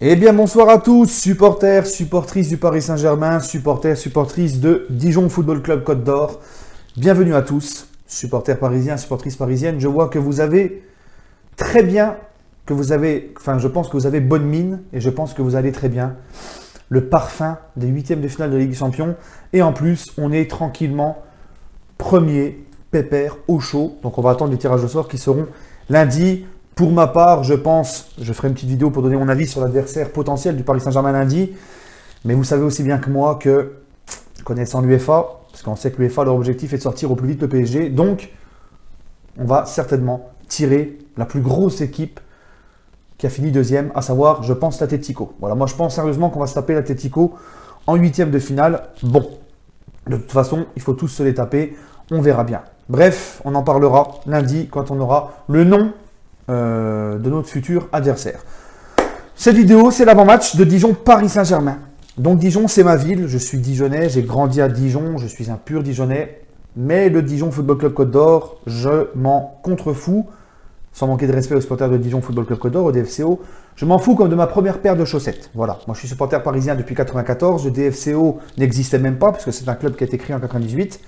Eh bien, bonsoir à tous, supporters, supportrices du Paris Saint-Germain, supporters, supportrices de Dijon Football Club Côte d'Or. Bienvenue à tous, supporters parisiens, supportrices parisiennes. Je vois que vous avez très bien, je pense que vous avez bonne mine et je pense que vous allez très bien. Le parfum des huitièmes de finale de Ligue des Champions. Et en plus, on est tranquillement premier, pépère, au chaud. Donc on va attendre les tirages au sort qui seront lundi. Pour ma part, je pense, je ferai une petite vidéo pour donner mon avis sur l'adversaire potentiel du Paris Saint-Germain lundi. Mais vous savez aussi bien que moi que, connaissant l'UEFA, parce qu'on sait que l'UEFA, leur objectif est de sortir au plus vite le PSG. Donc, on va certainement tirer la plus grosse équipe qui a fini deuxième, à savoir, je pense, l'Atlético. Voilà, moi je pense sérieusement qu'on va se taper l'Atlético en huitième de finale. Bon, de toute façon, il faut tous se les taper, on verra bien. Bref, on en parlera lundi quand on aura le nom de notre futur adversaire. Cette vidéo, c'est l'avant-match de Dijon-Paris Saint-Germain. Donc Dijon, c'est ma ville, je suis Dijonnais, j'ai grandi à Dijon, je suis un pur Dijonnais. Mais le Dijon Football Club Côte d'Or, je m'en contrefous. Sans manquer de respect aux supporters de Dijon Football Club Côte d'Or, au DFCO, je m'en fous comme de ma première paire de chaussettes. Voilà, moi je suis supporter parisien depuis 1994, le DFCO n'existait même pas, parce que c'est un club qui a été créé en 1998.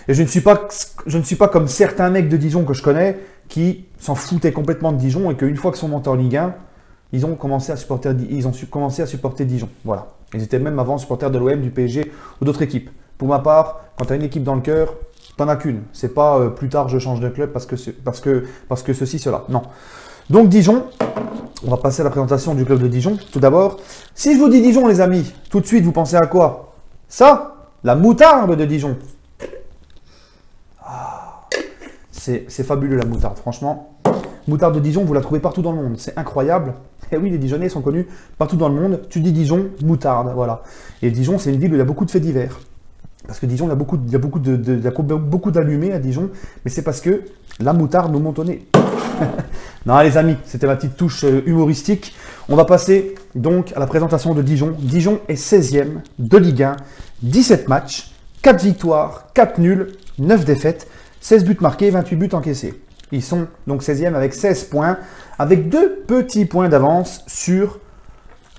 Et je ne suis pas comme certains mecs de Dijon que je connais, qui s'en foutaient complètement de Dijon, et qu'une fois qu'ils sont montés en Ligue 1, ils ont commencé à supporter Dijon. Voilà. Ils étaient même avant supporters de l'OM, du PSG ou d'autres équipes. Pour ma part, quand tu as une équipe dans le cœur, t'en as qu'une. C'est pas plus tard je change de club parce que ceci, cela. Non. Donc Dijon, on va passer à la présentation du club de Dijon. Tout d'abord, si je vous dis Dijon les amis, tout de suite vous pensez à quoi? Ça, la moutarde de Dijon. Ah, c'est fabuleux la moutarde, franchement. Moutarde de Dijon, vous la trouvez partout dans le monde. C'est incroyable. Et oui, les Dijonnais sont connus partout dans le monde. Tu dis Dijon, moutarde, voilà. Et Dijon, c'est une ville où il y a beaucoup de faits divers. Parce que Dijon, il y a beaucoup d'allumés à Dijon, mais c'est parce que la moutarde nous monte au nez. Non, les amis, c'était ma petite touche humoristique. On va passer donc à la présentation de Dijon. Dijon est 16e de Ligue 1, 17 matchs, 4 victoires, 4 nuls, 9 défaites, 16 buts marqués, 28 buts encaissés. Ils sont donc 16e avec 16 points, avec 2 petits points d'avance sur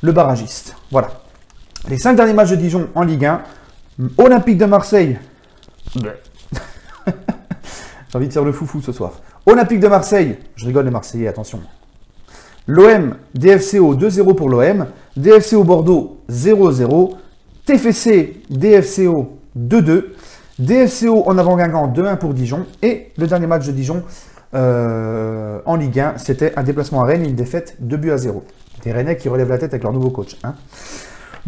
le barragiste. Voilà. Les 5 derniers matchs de Dijon en Ligue 1, Olympique de Marseille. J'ai envie de faire le foufou ce soir. Olympique de Marseille. Je rigole les Marseillais, attention. L'OM, DFCO 2-0 pour l'OM. DFCO Bordeaux 0-0. TFC, DFCO 2-2. DFCO en avant Guingamp 2-1 pour Dijon. Et le dernier match de Dijon en Ligue 1, c'était un déplacement à Rennes et une défaite 2-0. Des Rennais qui relèvent la tête avec leur nouveau coach. Hein.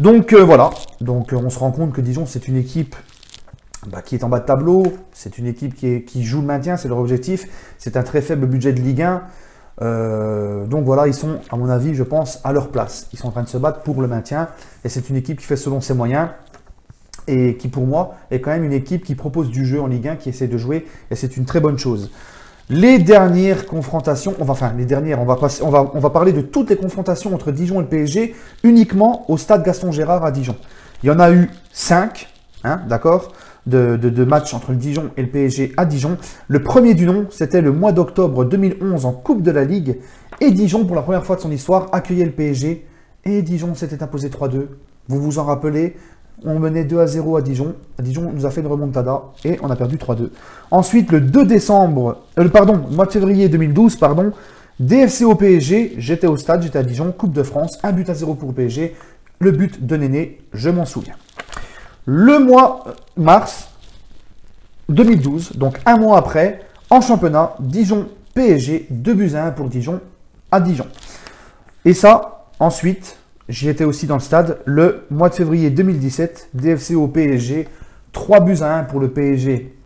Donc voilà, donc on se rend compte que Dijon c'est une équipe qui est en bas de tableau, c'est une équipe qui joue le maintien, c'est leur objectif, c'est un très faible budget de Ligue 1, donc voilà, ils sont à mon avis je pense à leur place, ils sont en train de se battre pour le maintien et c'est une équipe qui fait selon ses moyens et qui pour moi est quand même une équipe qui propose du jeu en Ligue 1, qui essaie de jouer et c'est une très bonne chose. Les dernières confrontations, on va parler de toutes les confrontations entre Dijon et le PSG uniquement au stade Gaston Gérard à Dijon. Il y en a eu 5, hein, d'accord, de matchs entre le Dijon et le PSG à Dijon. Le premier du nom, c'était le mois d'octobre 2011 en Coupe de la Ligue. Et Dijon, pour la première fois de son histoire, accueillait le PSG. Et Dijon s'était imposé 3-2. Vous vous en rappelez? On menait 2-0 à Dijon. Dijon nous a fait une remontada et on a perdu 3-2. Ensuite, le 2 décembre, mois de février 2012, DFCO PSG, j'étais au stade, j'étais à Dijon, Coupe de France, 1-0 pour le PSG. Le but de Néné, je m'en souviens. Le mois mars 2012, donc un mois après, en championnat, Dijon PSG, 2-1 pour Dijon à Dijon. Et ça, ensuite, j'y étais aussi dans le stade le mois de février 2017, DFCO PSG, 3-1 pour le PSG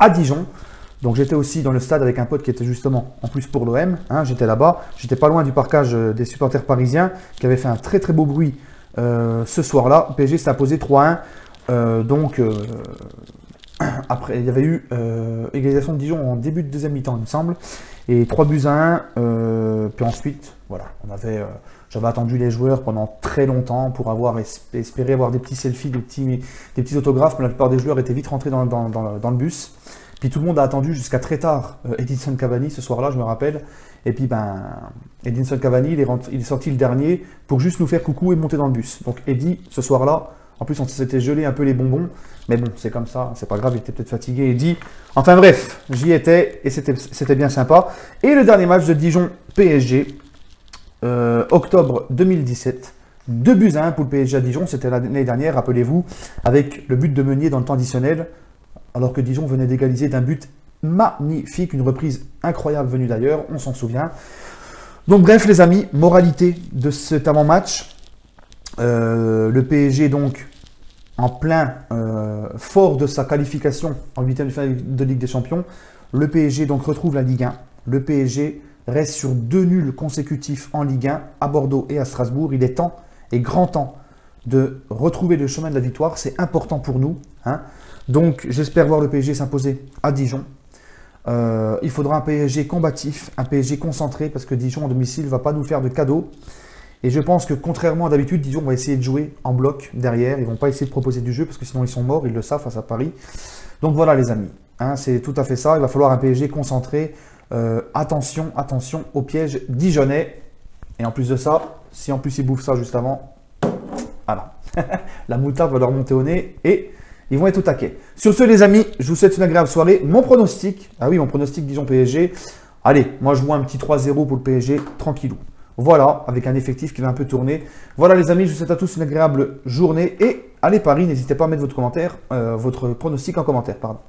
à Dijon. Donc j'étais aussi dans le stade avec un pote qui était justement en plus pour l'OM. Hein, j'étais là-bas, j'étais pas loin du parkage des supporters parisiens qui avait fait un très très beau bruit ce soir-là. PSG s'est imposé 3-1. Après, il y avait eu égalisation de Dijon en début de deuxième mi-temps, il me semble. Et 3-1. Puis ensuite, voilà, j'avais attendu les joueurs pendant très longtemps pour espérer avoir des petits selfies, des petits autographes, mais la plupart des joueurs étaient vite rentrés dans le bus. Puis tout le monde a attendu jusqu'à très tard Edinson Cavani ce soir-là, je me rappelle. Et puis Edinson Cavani, il est sorti le dernier pour juste nous faire coucou et monter dans le bus. Donc Eddy, ce soir-là, en plus on s'était gelé un peu les bonbons. Mais bon, c'est comme ça, c'est pas grave, il était peut-être fatigué, Eddy. Enfin bref, j'y étais et c'était bien sympa. Et le dernier match de Dijon PSG, octobre 2017. 2-1 pour le PSG à Dijon, c'était l'année dernière, rappelez-vous, avec le but de Meunier dans le temps additionnel, alors que Dijon venait d'égaliser d'un but magnifique, une reprise incroyable venue d'ailleurs, on s'en souvient. Donc bref les amis, moralité de cet avant-match, le PSG donc en plein fort de sa qualification en 8e de finale de Ligue des Champions, le PSG donc retrouve la Ligue 1, le PSG reste sur 2 nuls consécutifs en Ligue 1 à Bordeaux et à Strasbourg, il est temps et grand temps de retrouver le chemin de la victoire, c'est important pour nous, hein. Donc j'espère voir le PSG s'imposer à Dijon. Il faudra un PSG combatif, un PSG concentré, parce que Dijon en domicile ne va pas nous faire de cadeaux. Et je pense que contrairement à d'habitude, Dijon va essayer de jouer en bloc derrière. Ils ne vont pas essayer de proposer du jeu, parce que sinon ils sont morts, ils le savent face à Paris. Donc voilà les amis, hein, c'est tout à fait ça. Il va falloir un PSG concentré. Attention, attention au piège dijonnais. Et en plus de ça, si en plus ils bouffent ça juste avant, voilà. La moutarde va leur monter au nez et ils vont être au taquet. Sur ce les amis, je vous souhaite une agréable soirée. Mon pronostic, ah oui mon pronostic Dijon PSG. Allez, moi je vois un petit 3-0 pour le PSG, tranquillou. Voilà, avec un effectif qui va un peu tourner. Voilà les amis, je vous souhaite à tous une agréable journée. Et allez Paris, n'hésitez pas à mettre votre commentaire, votre pronostic en commentaire, pardon.